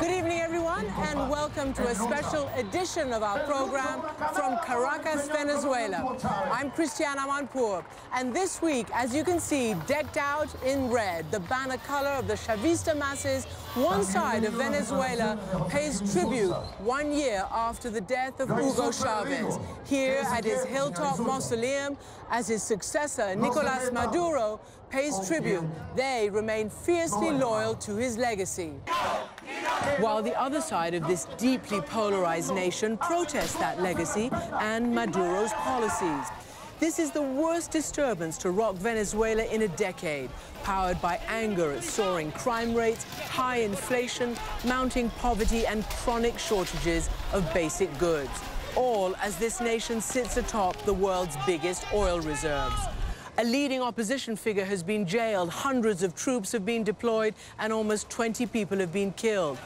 Good evening, everyone, and welcome to a special edition of our program from Caracas, Venezuela. I'm Christiane Amanpour, and this week, as you can see, decked out in red, the banner color of the Chavista masses, one side of Venezuela pays tribute 1 year after the death of Hugo Chavez. Here at his hilltop mausoleum, as his successor, Nicolas Maduro, pays tribute. They remain fiercely loyal to his legacy. While the other side of this deeply polarized nation protests that legacy and Maduro's policies. This is the worst disturbance to rock Venezuela in a decade, powered by anger at soaring crime rates, high inflation, mounting poverty, and chronic shortages of basic goods, all as this nation sits atop the world's biggest oil reserves. A leading opposition figure has been jailed, hundreds of troops have been deployed, and almost 20 people have been killed.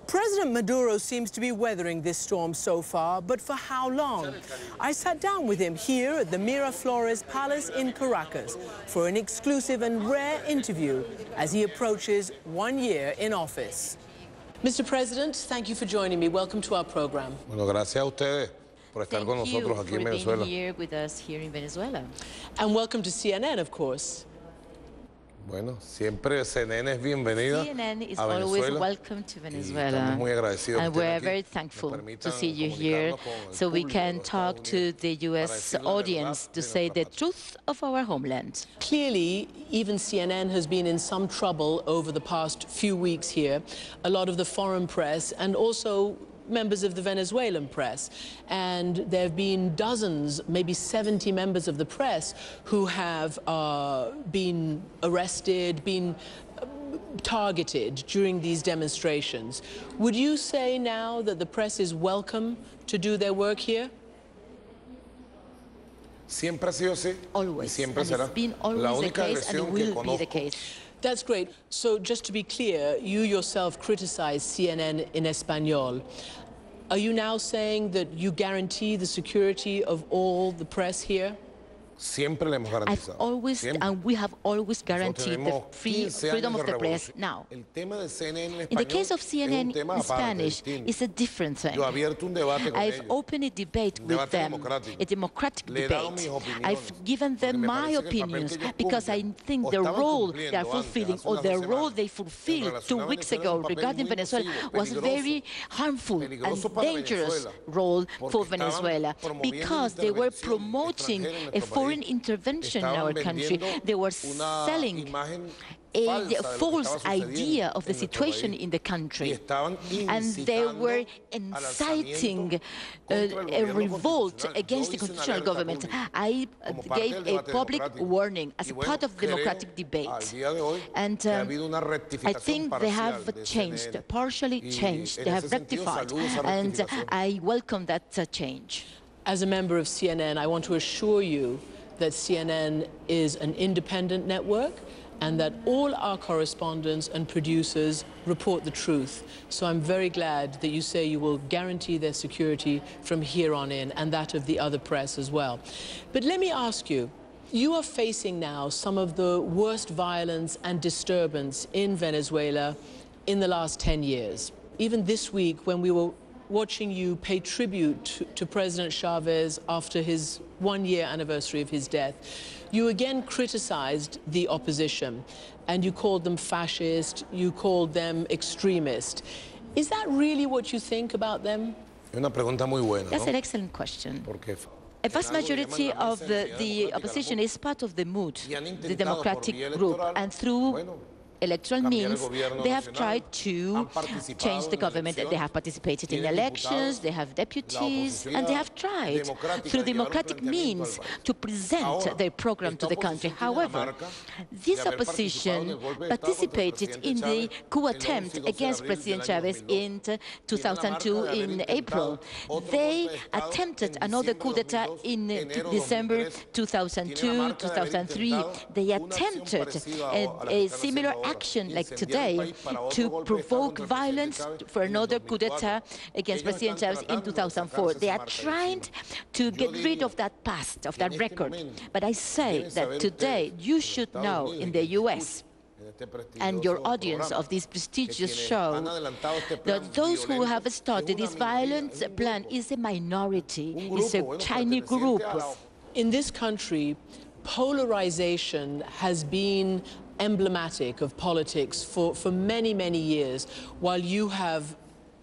President Maduro seems to be weathering this storm so far, but for how long? I sat down with him here at the Miraflores Palace in Caracas for an exclusive and rare interview as he approaches 1 year in office. Mr. President, thank you for joining me. Welcome to our program. Bueno, gracias a ustedes por estar con nosotros aquí en Venezuela. Thank you for being here with us here in Venezuela. And welcome to CNN, of course. Bueno, siempre CNN es bienvenida CNN is a always Venezuela. welcome to Venezuela. Estamos muy agradecidos And de we're estar very aquí. thankful Nos to permitan see you here comunicarnos con el so we público can de los talk Estados to Unidos the para U.S. decirle la audience verdad to de say nuestra the patria. truth of our homeland. Clearly, even CNN has been in some trouble over the past few weeks here. A lot of the foreign press and also members of the Venezuelan press. And there have been dozens, maybe 70 members of the press who have been arrested, been targeted during these demonstrations. Would you say now that the press is welcome to do their work here? Siempre ha sido así. Always. Y siempre And será. it's been La always the única case and agresión it que will be the conozco case. That's great. So just to be clear, you yourself criticized CNN in Espanol. Are you now saying that you guarantee the security of all the press here? siempre le hemos garantizado. And we have always guaranteed the freedom of the press. Now, El tema de CNN en in the case of es un CNN tema in aparte, Spanish, distinto. it's a different thing. Yo he abierto un debate con I've ellos. opened a debate with debate them, democrático. a democratic Le he dado debate. mis opiniones, I've given them porque me my parece que el papel opinions que ellos because I cumplen, think o the estaban role they cumpliendo are fulfilling antes, or hace the unas role semanas, they en fulfilled relación 2 a weeks Venezuela, ago un papel regarding muy Venezuela nocivo, was a very harmful and peligroso para dangerous Venezuela, role porque for estaban Venezuela promoviendo because they were intervención promoting extranjera en a nuestro foreign país. intervention in Estaban our country. vendiendo They were una selling imagen a falsa de lo que false estaba idea sucediendo of the en nuestro situation país. in the Y country. estaban And they incitando were al inciting alzamiento contra el a gobierno revolt constitucional. against Yo the hice una constitutional alerta government. pública I como parte gave del a debate public democrático. warning as Y a bueno, part of the creo democratic al debate. día de hoy And que ha habido una I rectificación think they parcial have de changed, CNN. partially Y changed. en They have ese sentido, rectified. saludo esa And rectificación. I welcome that change. As a member of CNN, I want to assure you that CNN is an independent network and that all our correspondents and producers report the truth. So I'm very glad that you say you will guarantee their security from here on in, and that of the other press as well. But let me ask you, you are facing now some of the worst violence and disturbance in Venezuela in the last 10 years. Even this week, when we were watching you pay tribute to President Chavez after his 1-year anniversary of his death, you again criticized the opposition and you called them fascist, you called them extremist. Is that really what you think about them? Es una pregunta muy buena, That's ¿no? an excellent question. Porque A vast majority of the opposition is part of the mood, the democratic group, and through electoral means, they have tried to change the government. They have participated in elections, they have deputies, and they have tried through democratic means to present their program to the country. However, this opposition participated in the coup attempt against President Chavez in 2002 in April. They attempted another coup d'etat in December 2002, 2003. They attempted a similar action like today to provoke violence for another coup d'etat against President Chavez in 2004. They are trying to get rid of that past, of that record. But I say that today you should know in the US and your audience of this prestigious show, that those who have started this violent plan is a minority, is a tiny group. In this country, polarization has been emblematic of politics for many, many years, while you have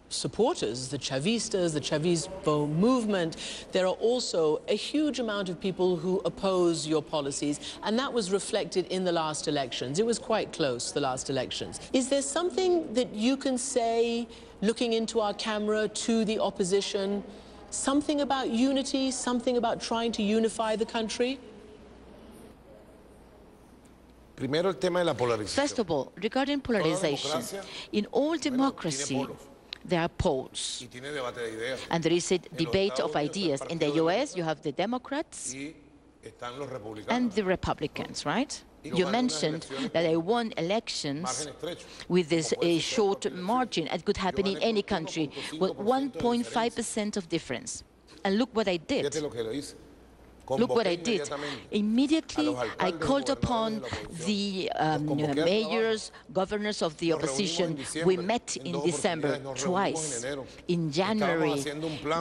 supporters, the Chavistas, the Chavismo movement. There are also a huge amount of people who oppose your policies, and that was reflected in the last elections. It was quite close, the last elections. Is there something that you can say, looking into our camera, to the opposition, something about unity, something about trying to unify the country? First of all, regarding polarization, in all democracy, there are polls, and there is a debate of ideas. In the US, you have the Democrats and the Republicans, right? You mentioned that they won elections with this short margin. It could happen in any country, with 1.5% of difference. And look what I did. Look what I did. Immediately, I called upon the mayors, governors of the opposition. We met in December twice. In January,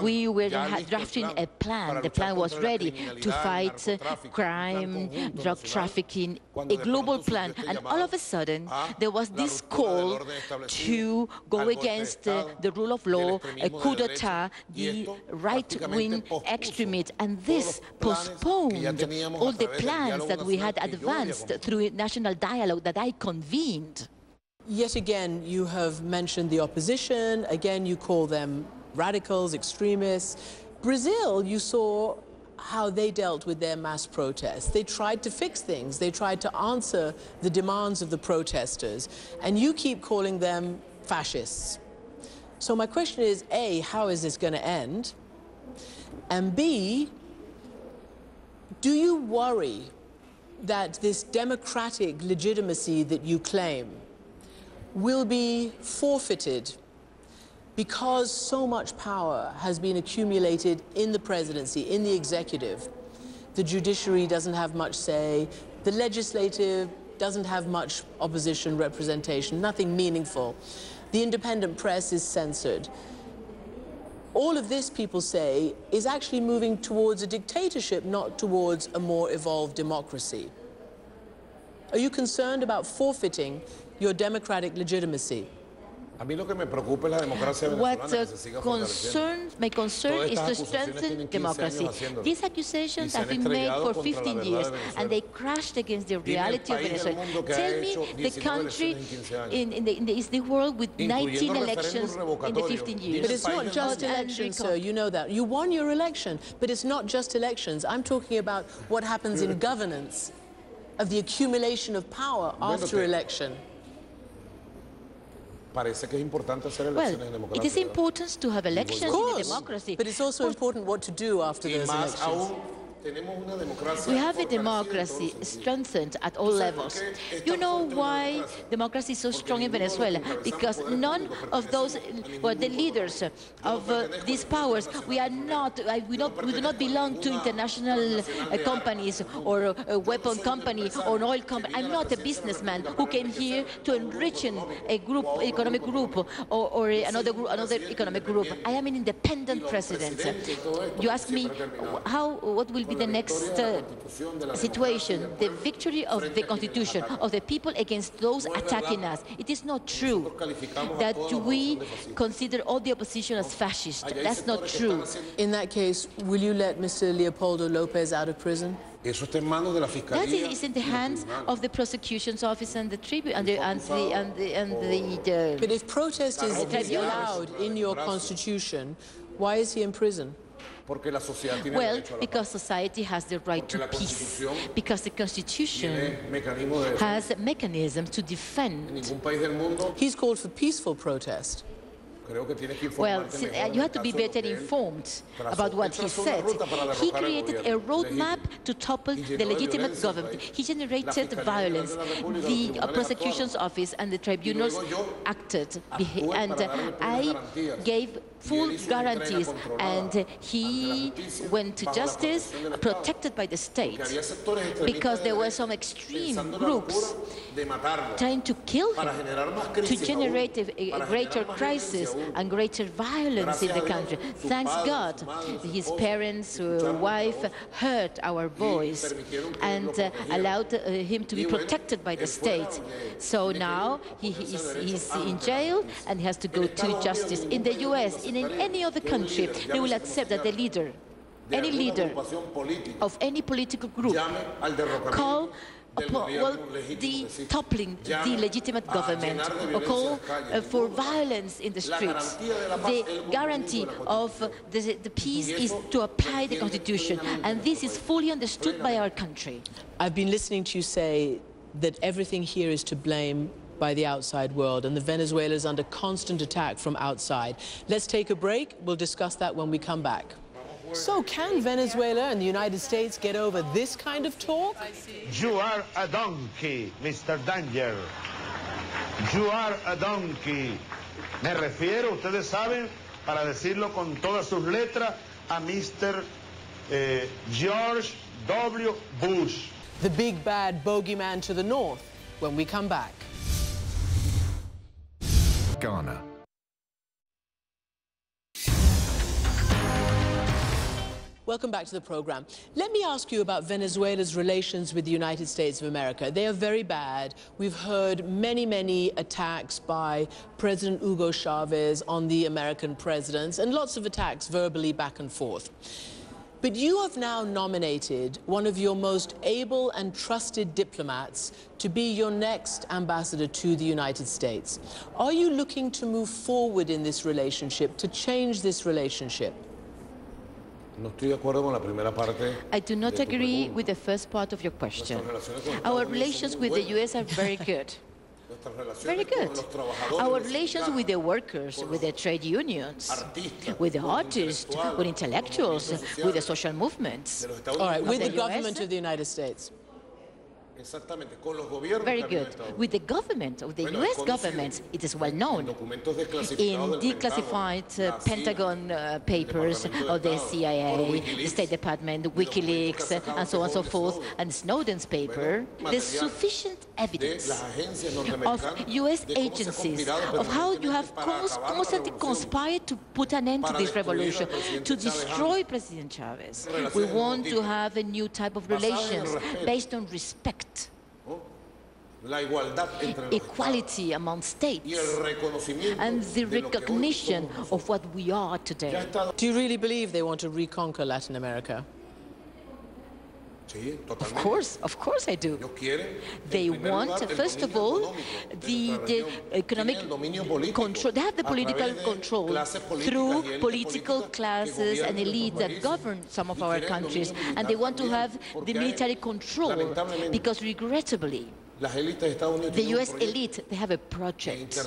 we were drafting a plan. The plan was ready to fight crime, drug trafficking, a global plan. And all of a sudden, there was this call to go against the rule of law, a coup d'etat, the right-wing extremists, and this postponed all the plans that we had advanced through national dialogue that I convened. Yet again, you have mentioned the opposition. Again, you call them radicals, extremists. Brazil, you saw how they dealt with their mass protests. They tried to fix things. They tried to answer the demands of the protesters. And you keep calling them fascists. So my question is, A, how is this going to end? And B, do you worry that this democratic legitimacy that you claim will be forfeited because so much power has been accumulated in the presidency, in the executive? The judiciary doesn't have much say. The legislative doesn't have much opposition representation, nothing meaningful. The independent press is censored. All of this, people say, is actually moving towards a dictatorship, not towards a more evolved democracy. Are you concerned about forfeiting your democratic legitimacy? What my concern is to strengthen democracy. These accusations have been made for 15 years, and they crashed against the reality of Venezuela. Tell me the country in the world with 19 elections in the 15 years. But it's not just elections, sir, you know that. You won your election, but it's not just elections. I'm talking about what happens in governance, of the accumulation of power after election. Well, it is important to have elections in a democracy. But it's also important what to do after those elections. We have a democracy strengthened at all levels. You know why democracy is so strong in Venezuela? Because none of those, well, the leaders of these powers, we do not belong to international companies or a weapon company or an oil company. I'm not a businessman who came here to enrich a group, economic group, or another economic group. I am an independent president. You ask me, what will be the next situation? The victory of the Constitution, of the people against those attacking us. It is not true that we consider all the opposition as fascist. That's not true. In that case, will you let Mr. Leopoldo Lopez out of prison? That is in the hands of the prosecution's office and the tribunal But if protest is allowed in your constitution, why is he in prison? Well, because society has the right to peace, because the Constitution has mechanisms to defend. He's called for peaceful protest. Well, you have to be better informed about what he said. He created a roadmap to topple the legitimate government. He generated violence. The prosecution's office and the tribunals acted, and I gave full guarantees, and he went to justice protected by the state, because there were some extreme groups trying to kill him to generate a greater crisis and greater violence in the country. Thanks God, his parents, wife heard our voice and allowed him to be protected by the state. So now he's in jail and he has to go to justice. In the US, in any other country, they will accept that the leader, any leader of any political group, call upon, the toppling the legitimate government, or call for violence in the streets. The guarantee of the peace is to apply the Constitution, and this is fully understood by our country. I've been listening to you say that everything here is to blame by the outside world, and the Venezuela is under constant attack from outside. Let's take a break. We'll discuss that when we come back. So can Venezuela and the United States get over this kind of talk? You are a donkey, Mr. Danger. You are a donkey. Me refiero, ustedes saben, para decirlo con todas sus letras, a Mr. George W. Bush. The big bad bogeyman to the north, when we come back. Ghana. Welcome back to the program. Let me ask you about Venezuela's relations with the United States of America. They are very bad. We've heard many attacks by President Hugo Chavez on the American presidents, and lots of attacks verbally back and forth. But you have now nominated one of your most able and trusted diplomats to be your next ambassador to the United States. Are you looking to move forward in this relationship, to change this relationship? I do not agree with the first part of your question. Our relations with the U.S. are very good. Very good. Our relations with the workers, with the trade unions, with the artists, with intellectuals, with the social movements. All right, with the government of the United States. Very good. With the government, of the U.S. government, it is well known. In declassified Pentagon papers of the CIA, the State Department, WikiLeaks, and so on and so forth, and Snowden's paper, there's sufficient evidence of U.S. agencies of how you have constantly conspired to put an end to this revolution, to destroy President Chavez. We want to have a new type of relations based on respect. Equality among states and the recognition of what we are today. Do you really believe they want to reconquer Latin America? Of course I do. They want, first of all, the economic control. They have the political control through political classes and elite that govern some of our countries, and they want to have the military control because, regrettably, the U.S. elite, they have a project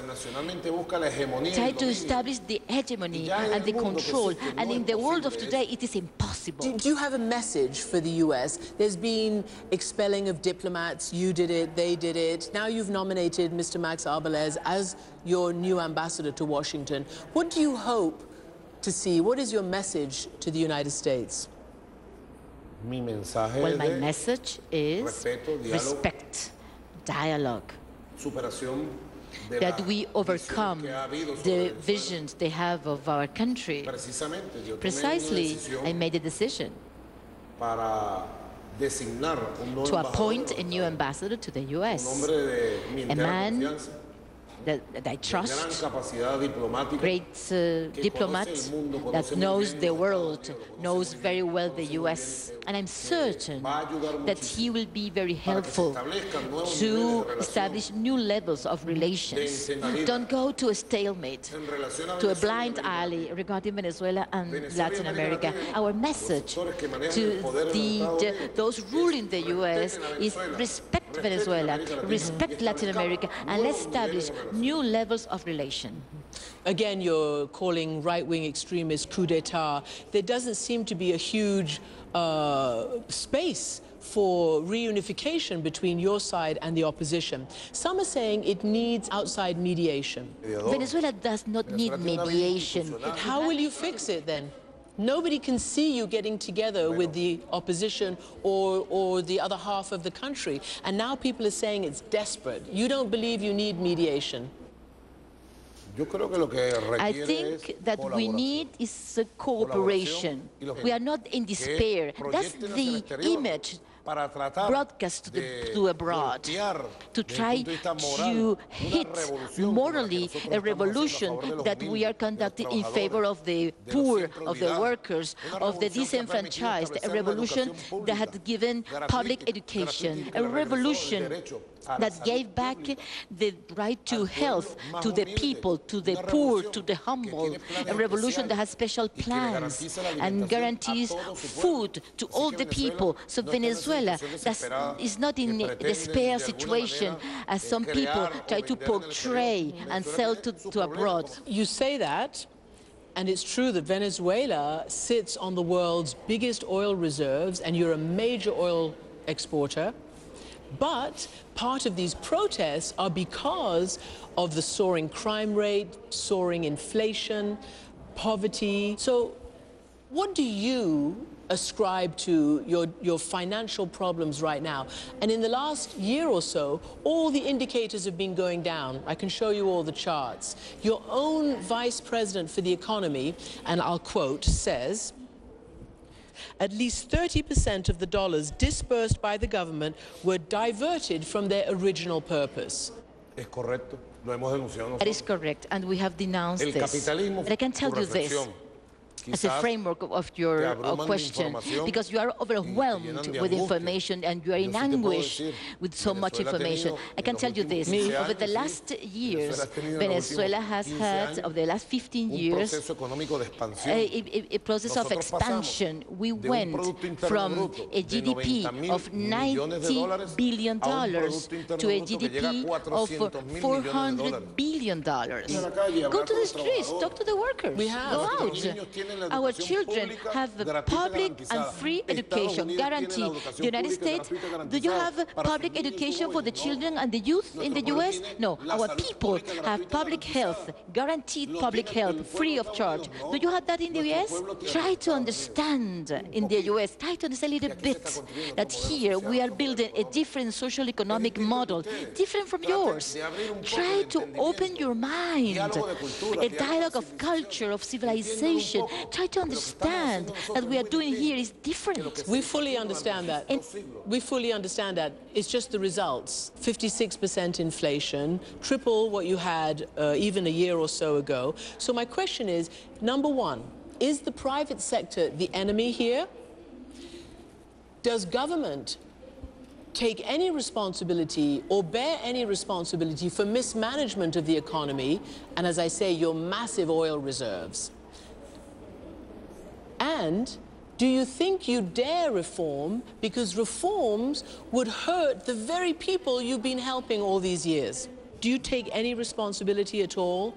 try to establish the hegemony and the control, and in the world of today it is impossible. Do you have a message for the U.S.? There's been expelling of diplomats. You did it, they did it. Now you've nominated Mr. Max Arbeláez as your new ambassador to Washington. What do you hope to see? What is your message to the United States? Well, my message is respect, dialogue, that we overcome the visions they have of our country. Precisely, I made a decision to appoint a new ambassador to the U.S., a man that I trust, great diplomat that knows the world, knows very well the U.S., and I'm certain that he will be very helpful to establish new levels of relations. Don't go to a stalemate, to a blind alley regarding Venezuela and Latin America. Our message to those ruling the U.S. is respect Venezuela, respect Latin America, and let's establish new levels of relation. Again, you're calling right-wing extremists coup d'etat. There doesn't seem to be a huge space for reunification between your side and the opposition. Some are saying it needs outside mediation. Venezuela does not need mediation. How will you fix it then? Nobody can see you getting together with the opposition or the other half of the country. And now people are saying it's desperate. You don't believe you need mediation? I think that we need is a cooperation. We are not in despair. That's the image broadcast to abroad, to try to hit morally a revolution that we are conducting in favor of the poor, of the workers, of the disenfranchised, a revolution that had given public education, a revolution that gave back the right to health to the people, to the poor, to the humble, a revolution that has special plans and guarantees food to all the people. So Venezuela is not in a despair situation as some people try to portray and sell to abroad. You say that, and it's true that Venezuela sits on the world's biggest oil reserves, and you're a major oil exporter. But part of these protests are because of the soaring crime rate, soaring inflation, poverty. So what do you ascribe to your financial problems right now? And in the last year or so, all the indicators have been going down. I can show you all the charts. Your own vice president for the economy, and I'll quote, says, at least 30% of the dollars disbursed by the government were diverted from their original purpose. That is correct, and we have denounced this. But I can tell you this as a framework of your question, because you are overwhelmed with information and you are in anguish with so much information. I can tell you this. Over the last years, Venezuela has had, over the last 15 years, a process of expansion. We went from a GDP of $90 billion to a GDP of $400 billion. Go to the streets, talk to the workers, go out. Our children have public and free education guaranteed. The United States, do you have public education for the children and the youth in the U.S.? No. Our people have public health, guaranteed public health, free of charge. Do you have that in the U.S.? Try to understand in the U.S., try to understand a little bit that here we are building a different social economic model, different from yours. Try to open your mind, a dialogue of culture, of civilization. Try to understand that what we are doing here is different. We fully understand that. We fully understand that. It's just the results. 56% inflation, triple what you had even a year or so ago. So my question is, number one, is the private sector the enemy here? Does government take any responsibility or bear any responsibility for mismanagement of the economy and, as I say, your massive oil reserves? And do you think you dare reform because reforms would hurt the very people you've been helping all these years? Do you take any responsibility at all?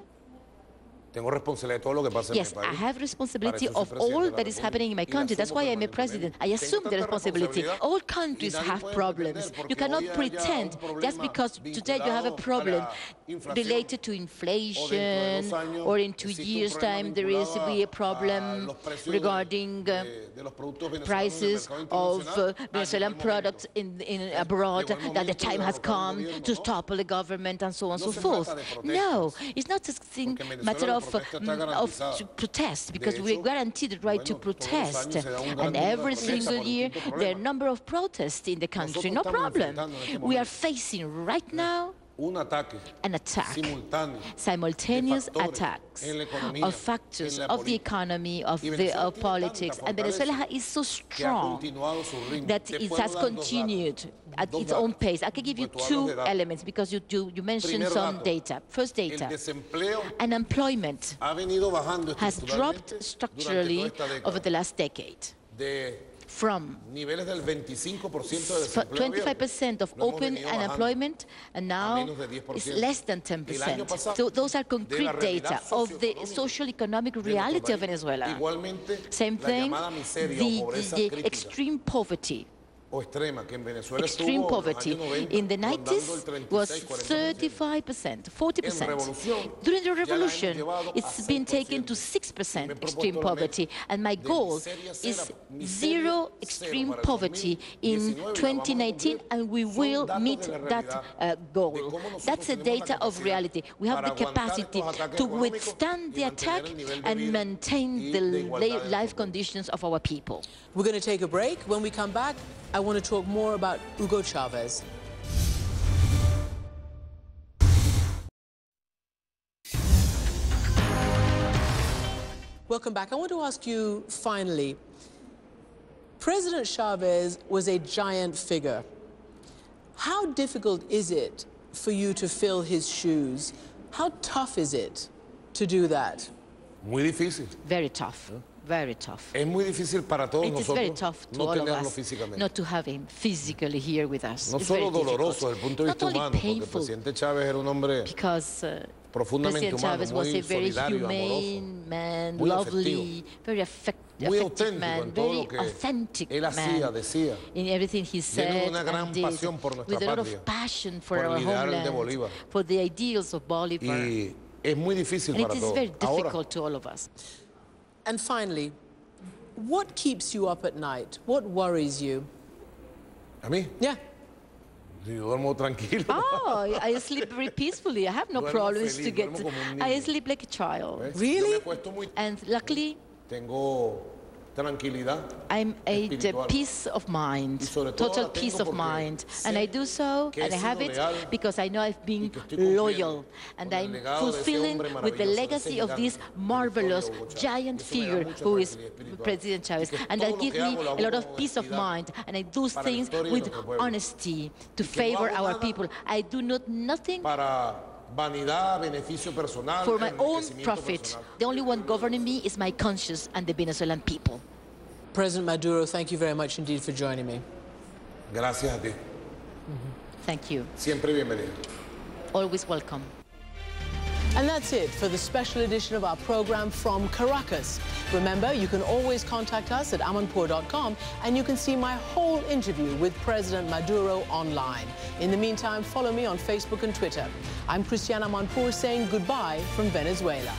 Yes, I have responsibility of all that is happening in my country. That's why I'm a president. I assume the responsibility. All countries have problems. You cannot pretend just because today you have a problem related to inflation or in 2 years' time there is to be a problem regarding prices of Venezuelan products in abroad, that the time has come to topple the government and so on and so forth. No, it's not a matter of protest, because we guarantee the right to protest. And every single year there are a number of protests in the country, no problem. We are facing right now an attack, simultaneous attacks of factors of the economy, of politics, and Venezuela is so strong that it has continued at its own pace. I can give you two elements because you mentioned some data. First data, unemployment has dropped structurally over the last decade. from 25% of open unemployment, and now it's less than 10%. So those are concrete data of the social economic reality of Venezuela. Same thing, the extreme poverty. Extreme poverty in the 90s was 35%, 40%. During the revolution, it's been taken to 6% extreme poverty, and my goal is zero extreme poverty in 2019, and we will meet that goal. That's the data of reality. We have the capacity to withstand the attack and maintain the life conditions of our people. We're going to take a break. When we come back, I want to talk more about Hugo Chavez. Welcome back. I want to ask you, finally, President Chavez was a giant figure. How difficult is it for you to fill his shoes? How tough is it to do that? Muy difícil. Very tough. Very tough. Es muy difícil para todos nosotros very tough to no all tenerlo of us, físicamente. not to have him physically here with us. No it's solo very doloroso desde el punto de vista humano, porque el painful, presidente Chávez era un hombre profundamente President humano, Chavez was muy a very solidario, humane amoroso, man, muy lovely, very effective man, very authentic él hacía, man decía, in everything he said una gran and did, pasión por nuestra with a lot patria, of passion for por el our ideal de homeland, Bolívar. for the ideals of Bolivar. Y es muy difícil And para it is todos. very difficult Ahora, to all of us. And finally, what keeps you up at night? What worries you? ¿A mí? Yeah. Yo duermo tranquilo. Oh, I sleep very peacefully. I have no Duermo problems feliz, to get. duermo como un I niño. sleep like a child. ¿Ves? Really? Yo me acuesto muy... And luckily, Tengo tranquilidad. I'm a espiritual. peace of mind, Y sobre todo total la tengo peace of porque mind. sé And I do so, que he and I have sido it leal because I know I've been y que estoy cumpliendo loyal. And con el I'm legado de ese fulfilling hombre with the maravilloso, legacy ese of this gigante, marvelous Hugo Chávez. giant Eso me da figure mucha who is tranquilidad espiritual. President Chavez. Y que And todo that lo gives que me hago, lo a hago lot con of peace of honestidad mind. And I do para la things historia y with nuestro pueblo. honesty to que no favor hago our nada people. I do nothing para vanidad, beneficio personal, for my own enriquecimiento profit. personal. The only one governing me is my conscience and the Venezuelan people. President Maduro, thank you very much indeed for joining me. Gracias a ti. Thank you. Siempre bienvenido. Always welcome. And that's it for the special edition of our program from Caracas. Remember, you can always contact us at amanpour.com, and you can see my whole interview with President Maduro online. In the meantime, follow me on Facebook and Twitter. I'm Christiane Amanpour saying goodbye from Venezuela.